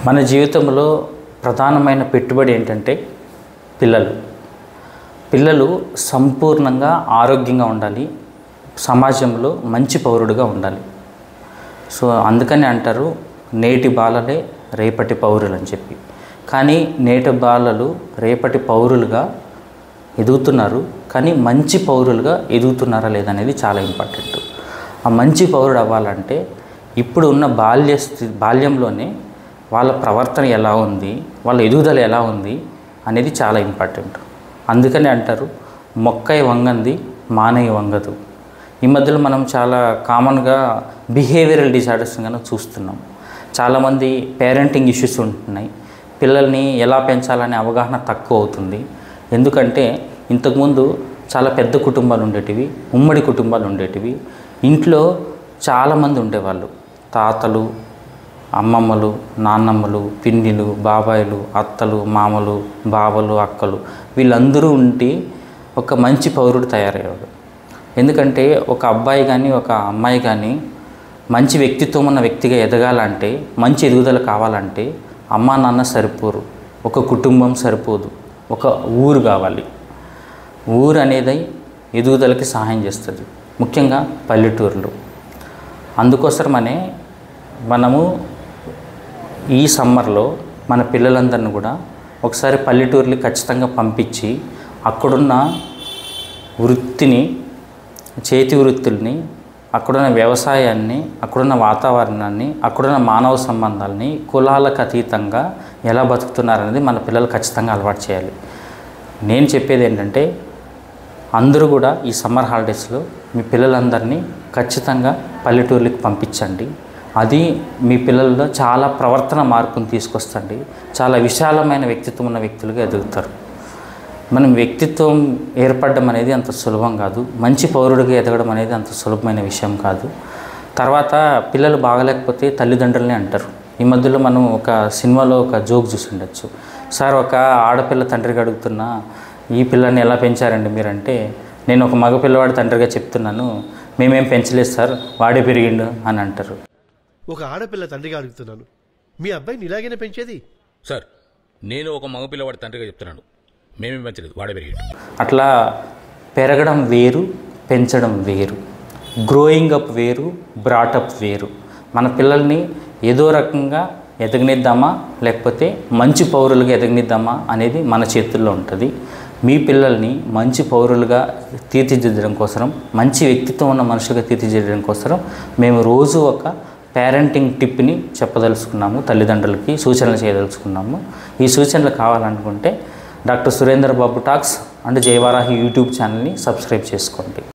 మన జీవితంలో ప్రధానమైన పెట్టుబడి ఏంటంటే పిల్లలు సంపూర్ణంగా ఆరోగ్యంగా ఉండాలి, సమాజంలో మంచి పౌరుడిగా ఉండాలి. సో అందుకని అంటారు నేటి బాలలే రేపటి పౌరులు అని చెప్పి. కానీ నేటి బాలలు రేపటి పౌరులుగా ఎదుగుతున్నారు, కానీ మంచి పౌరులుగా ఎదుగుతున్నారా లేదనేది చాలా ఇంపార్టెంట్. ఆ మంచి పౌరుడు అవ్వాలంటే ఇప్పుడు ఉన్న బాల్యంలోనే వాళ్ళ ప్రవర్తన ఎలా ఉంది, వాళ్ళ ఎదుగుదల ఎలా ఉంది అనేది చాలా ఇంపార్టెంట్. అందుకని అంటారు మొక్కై వంగంది మానై వంగదు. ఈ మధ్యలో మనం చాలా కామన్గా బిహేవియరల్ డిజార్డర్స్ కనుక చూస్తున్నాం. చాలామంది పేరెంటింగ్ ఇష్యూస్ ఉంటున్నాయి. పిల్లల్ని ఎలా పెంచాలనే అవగాహన తక్కువ అవుతుంది. ఎందుకంటే ఇంతకుముందు చాలా పెద్ద కుటుంబాలు ఉండేటివి, ఉమ్మడి కుటుంబాలు ఉండేటివి. ఇంట్లో చాలామంది ఉండేవాళ్ళు, తాతలు, అమ్మమ్మలు, నాన్నమ్మలు, పిన్నిలు, బాబాయిలు, అత్తలు, మామలు, బావలు, అక్కలు, వీళ్ళందరూ ఉండి ఒక మంచి పౌరుడు తయారయ్యాడు. ఎందుకంటే ఒక అబ్బాయి కానీ ఒక అమ్మాయి కానీ మంచి వ్యక్తిత్వం ఉన్న వ్యక్తిగా ఎదగాలంటే, మంచి ఎదుగుదల కావాలంటే అమ్మా నాన్న సరిపోరు, ఒక కుటుంబం సరిపోదు, ఒక ఊరు కావాలి. ఊరు అనేది ఎదుగుదలకి సహాయం చేస్తుంది, ముఖ్యంగా పల్లెటూరులో. అందుకోసమనే మనము ఈ సమ్మర్లో మన పిల్లలందరినీ కూడా ఒకసారి పల్లెటూరుకి ఖచ్చితంగా పంపించి అక్కడున్న వృత్తిని, చేతి వృత్తుల్ని, అక్కడున్న వ్యవసాయాన్ని, అక్కడున్న వాతావరణాన్ని, అక్కడున్న మానవ సంబంధాలని కులాలకు అతీతంగా ఎలా బతుకుతున్నారనేది మన పిల్లలు ఖచ్చితంగా అలవాటు చేయాలి. నేను చెప్పేది ఏంటంటే అందరూ కూడా ఈ సమ్మర్ హాలిడేస్లో మీ పిల్లలందరినీ ఖచ్చితంగా పల్లెటూరులకు పంపించండి. అది మీ పిల్లల్లో చాలా ప్రవర్తన మార్పును తీసుకొస్తుంది. చాలా విశాలమైన వ్యక్తిత్వం ఉన్న వ్యక్తులుగా ఎదుగుతారు. మనం వ్యక్తిత్వం ఏర్పడడం అనేది అంత సులభం కాదు, మంచి పౌరుడిగా ఎదగడం అనేది అంత సులభమైన విషయం కాదు. తర్వాత పిల్లలు బాగలేకపోతే తల్లిదండ్రులనే అంటారు. ఈ మధ్యలో మనం ఒక సినిమాలో ఒక జోక్ చూసి ఉండొచ్చు. సార్, ఒక ఆడపిల్ల తండ్రికి అడుగుతున్నా, ఈ పిల్లని ఎలా పెంచారండి మీరంటే, నేను ఒక మగ పిల్లవాడి తండ్రిగా చెప్తున్నాను, మేమేం పెంచలేదు సార్, వాడే పెరిగిండు అని అంటారు. ఒక ఆడపిల్ల తండ్రిగా అడుగుతున్నాను, మీ అబ్బాయిని ఇలాగైనా పెంచేది? సార్, నేను ఒక మగపిల్లవాడి తండ్రిగా చెప్తున్నాను, మేమేం పెంచలేదు, వాడే పెరిగాడు. అట్లా పెరగడం వేరు, పెంచడం వేరు. గ్రోయింగ్ అప్ వేరు, బ్రాటప్ వేరు. మన పిల్లల్ని ఏదో రకంగా ఎదగనిద్దామా లేకపోతే మంచి పౌరులుగా ఎదగనిద్దామా అనేది మన చేతుల్లో ఉంటుంది. మీ పిల్లల్ని మంచి పౌరులుగా తీర్చిదిద్దడం కోసం, మంచి వ్యక్తిత్వం ఉన్న మనుషులుగా తీర్చిదిద్దడం కోసం మేము రోజు ఒక పేరెంటింగ్ టిప్ని చెప్పదలుచుకున్నాము, తల్లిదండ్రులకి సూచనలు చేయదలుచుకున్నాము. ఈ సూచనలు కావాలనుకుంటే doctor Surender Babu talks and Jayavarahi YouTube ఛానల్ని సబ్స్క్రైబ్ చేసుకోండి.